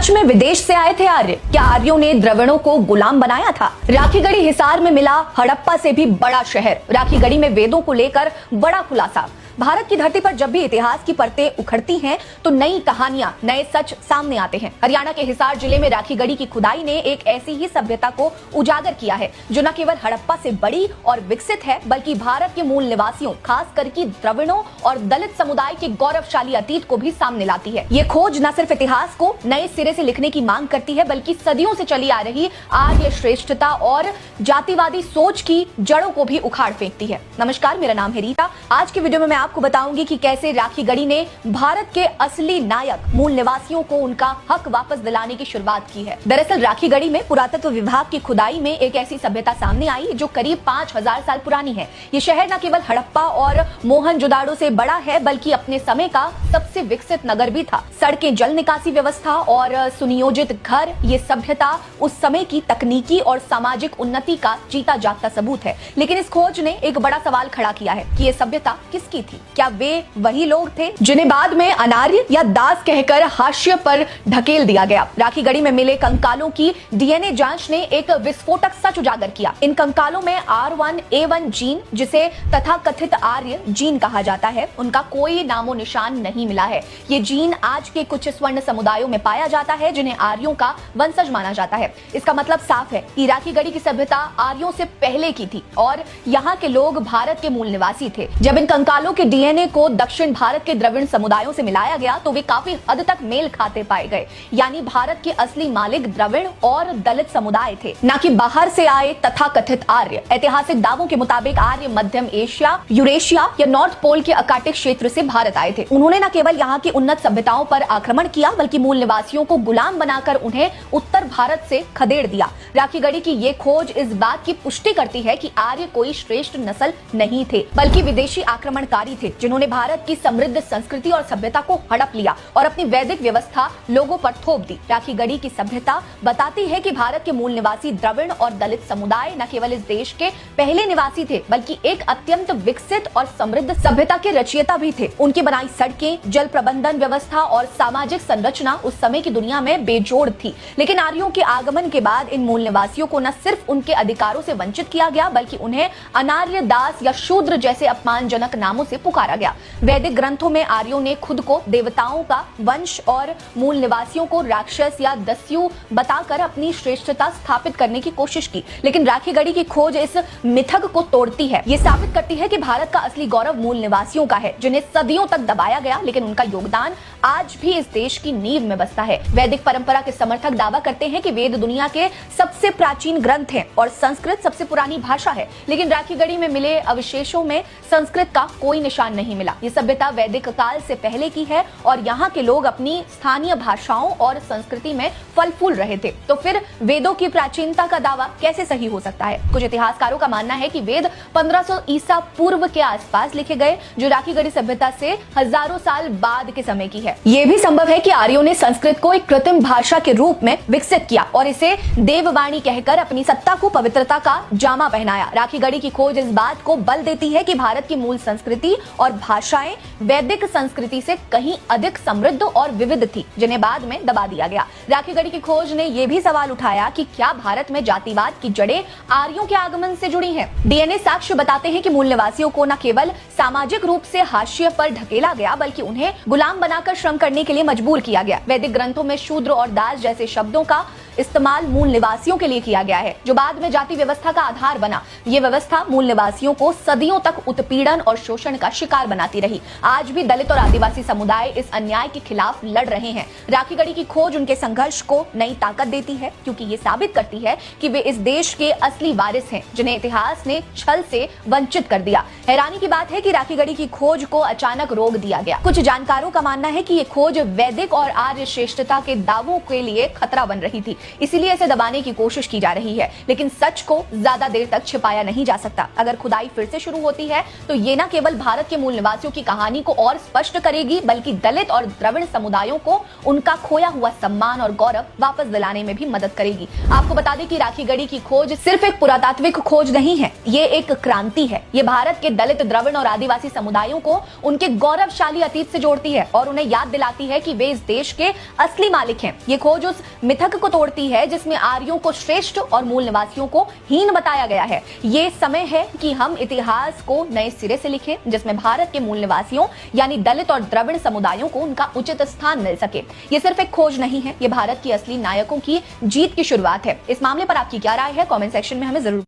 सच में विदेश से आए थे आर्य? क्या आर्यों ने द्रविड़ों को गुलाम बनाया था? राखीगढ़ी हिसार में मिला हड़प्पा से भी बड़ा शहर। राखीगढ़ी में वेदों को लेकर बड़ा खुलासा। भारत की धरती पर जब भी इतिहास की परतें उखड़ती हैं तो नई कहानियां, नए सच सामने आते हैं। हरियाणा के हिसार जिले में राखीगढ़ी की खुदाई ने एक ऐसी ही सभ्यता को उजागर किया है जो न केवल हड़प्पा से बड़ी और विकसित है, बल्कि भारत के मूल निवासियों, खास करके द्रविड़ों और दलित समुदाय के गौरवशाली अतीत को भी सामने लाती है। ये खोज न सिर्फ इतिहास को नए सिरे से लिखने की मांग करती है, बल्कि सदियों से चली आ रही आर्य श्रेष्ठता और जातिवादी सोच की जड़ों को भी उखाड़ फेंकती है। नमस्कार, मेरा नाम है रीता। आज की वीडियो में मैं आपको बताऊंगी कि कैसे राखीगढ़ी ने भारत के असली नायक मूल निवासियों को उनका हक वापस दिलाने की शुरुआत की है। दरअसल राखीगढ़ी में पुरातत्व विभाग की खुदाई में एक ऐसी सभ्यता सामने आई जो करीब 5000 साल पुरानी है। ये शहर न केवल हड़प्पा और मोहनजोदाड़ो से बड़ा है, बल्कि अपने समय का सबसे विकसित नगर भी था। सड़कें, जल निकासी व्यवस्था और सुनियोजित घर, ये सभ्यता उस समय की तकनीकी और सामाजिक उन्नति का जीता जागता सबूत है। लेकिन इस खोज ने एक बड़ा सवाल खड़ा किया है कि ये सभ्यता किसकी थी? क्या वे वही लोग थे जिन्हें बाद में अनार्य या दास कहकर हाशिए पर ढकेल दिया गया? राखीगढ़ी में मिले कंकालों की डीएनए जांच ने एक विस्फोटक सच उजागर किया। इन कंकालों में R1A1 जीन, जिसे तथाकथित आर्य जीन कहा जाता है, उनका कोई नामो निशान नहीं मिला है। ये जीन आज के कुछ स्वर्ण समुदायों में पाया जाता है जिन्हें आर्यों का वंशज माना जाता है। इसका मतलब साफ है कि राखीगढ़ी की सभ्यता आर्यों से पहले की थी और यहाँ के लोग भारत के मूल निवासी थे। जब इन कंकालों के डीएनए को दक्षिण भारत के द्रविड़ समुदायों से मिलाया गया तो वे काफी हद तक मेल खाते पाए गए। यानी भारत के असली मालिक द्रविड़ और दलित समुदाय थे, न कि बाहर से आए तथाकथित आर्य। ऐतिहासिक दावों के मुताबिक आर्य मध्यम एशिया, यूरेशिया या नॉर्थ पोल के अकार्कटिक क्षेत्र से भारत आए थे। उन्होंने न केवल यहाँ की उन्नत सभ्यताओं पर आक्रमण किया, बल्कि मूल निवासियों को गुलाम बनाकर उन्हें उत्तर भारत से खदेड़ दिया। राखीगढ़ी की ये खोज इस बात की पुष्टि करती है कि आर्य कोई श्रेष्ठ नस्ल नहीं थे, बल्कि विदेशी आक्रमणकारी थे जिन्होंने भारत की समृद्ध संस्कृति और सभ्यता को हड़प लिया और अपनी वैदिक व्यवस्था लोगों पर थोप दी। राखीगढ़ी की सभ्यता बताती है कि भारत के मूल निवासी द्रविड़ और दलित समुदाय न केवल इस देश के पहले निवासी थे, बल्कि एक अत्यंत विकसित और समृद्ध सभ्यता के रचयिता भी थे। उनकी बनाई सड़कें, जल प्रबंधन व्यवस्था और सामाजिक संरचना उस समय की दुनिया में बेजोड़ थी। लेकिन आर्यों के आगमन के बाद इन मूल निवासियों को न सिर्फ उनके अधिकारों से वंचित किया गया, बल्कि उन्हें अनार्य, दास या शूद्र जैसे अपमानजनक नामों से पुकारा गया। वैदिक ग्रंथों में आर्यों ने खुद को देवताओं का वंश और मूल निवासियों को राक्षस या दस्यु बताकर अपनी श्रेष्ठता स्थापित करने की कोशिश की। लेकिन राखीगढ़ी की खोज इस मिथक को तोड़ती है। ये साबित करती है कि भारत का असली गौरव मूल निवासियों का है, जिन्हें सदियों तक दबाया गया, लेकिन उनका योगदान आज भी इस देश की नींव में बसता है। वैदिक परंपरा के समर्थक दावा करते हैं कि वेद दुनिया के सबसे प्राचीन ग्रंथ हैं और संस्कृत सबसे पुरानी भाषा है। लेकिन राखीगढ़ी में मिले अवशेषों में संस्कृत का कोई निशान नहीं मिला। ये सभ्यता वैदिक काल से पहले की है और यहाँ के लोग अपनी स्थानीय भाषाओं और संस्कृति में फल फूल रहे थे। तो फिर वेदों की प्राचीनता का दावा कैसे सही हो सकता है? कुछ इतिहासकारों का मानना है कि वेद 1500 ईसा पूर्व के आसपास लिखे गए, जो राखीगढ़ी सभ्यता से हजारों साल बाद के समय की है। ये भी संभव है कि आर्यों ने संस्कृत को एक कृत्रिम भाषा के रूप में विकसित किया और इसे देववाणी कहकर अपनी सत्ता को पवित्रता का जामा पहनाया। राखीगढ़ी की खोज इस बात को बल देती है कि भारत की मूल संस्कृति और भाषाएं वैदिक संस्कृति से कहीं अधिक समृद्ध और विविध थी, जिन्हें बाद में दबा दिया गया। राखीगढ़ी की खोज ने यह भी सवाल उठाया कि क्या भारत में जातिवाद की जड़ें आर्यों के आगमन से जुड़ी हैं? डीएनए साक्ष्य बताते हैं कि मूल निवासियों को न केवल सामाजिक रूप से हाशिए पर ढकेला गया, बल्कि उन्हें गुलाम बनाकर श्रम करने के लिए मजबूर किया गया। वैदिक ग्रंथों में शूद्र और दास जैसे शब्दों का इस्तेमाल मूल निवासियों के लिए किया गया है, जो बाद में जाति व्यवस्था का आधार बना। ये व्यवस्था मूल निवासियों को सदियों तक उत्पीड़न और शोषण का शिकार बनाती रही। आज भी दलित और आदिवासी समुदाय इस अन्याय के खिलाफ लड़ रहे हैं। राखीगढ़ी की खोज उनके संघर्ष को नई ताकत देती है, क्योंकि ये साबित करती है कि वे इस देश के असली वारिस हैं, जिन्हें इतिहास ने छल से वंचित कर दिया। हैरानी की बात है कि राखीगढ़ी की खोज को अचानक रोक दिया गया। कुछ जानकारों का मानना है कि ये खोज वैदिक और आर्य श्रेष्ठता के दावों के लिए खतरा बन रही थी। इसीलिए इसे दबाने की कोशिश की जा रही है। लेकिन सच को ज्यादा देर तक छिपाया नहीं जा सकता। अगर खुदाई फिर से शुरू होती है तो ये न केवल भारत के मूल निवासियों की कहानी को और स्पष्ट करेगी, बल्कि दलित और द्रविड़ समुदायों को उनका खोया हुआ सम्मान और गौरव वापस दिलाने में भी मदद करेगी। आपको बता दें कि राखी गढ़ी की खोज सिर्फ एक पुरातात्विक खोज नहीं है, ये एक क्रांति है। ये भारत के दलित, द्रविड़ और आदिवासी समुदायों को उनके गौरवशाली अतीत से जोड़ती है और उन्हें याद दिलाती है कि वे इस देश के असली मालिक हैं। ये खोज उस मिथक को तोड़ती है जिसमें आर्यों को श्रेष्ठ और मूल निवासियों को हीन बताया गया है। ये समय है कि हम इतिहास को नए सिरे से लिखें, जिसमें भारत के मूल निवासियों यानी दलित और द्रविड़ समुदायों को उनका उचित स्थान मिल सके। ये सिर्फ एक खोज नहीं है, ये भारत की असली नायकों की जीत की शुरुआत है। इस मामले पर आपकी क्या राय है? कमेंट सेक्शन में हमें जरूर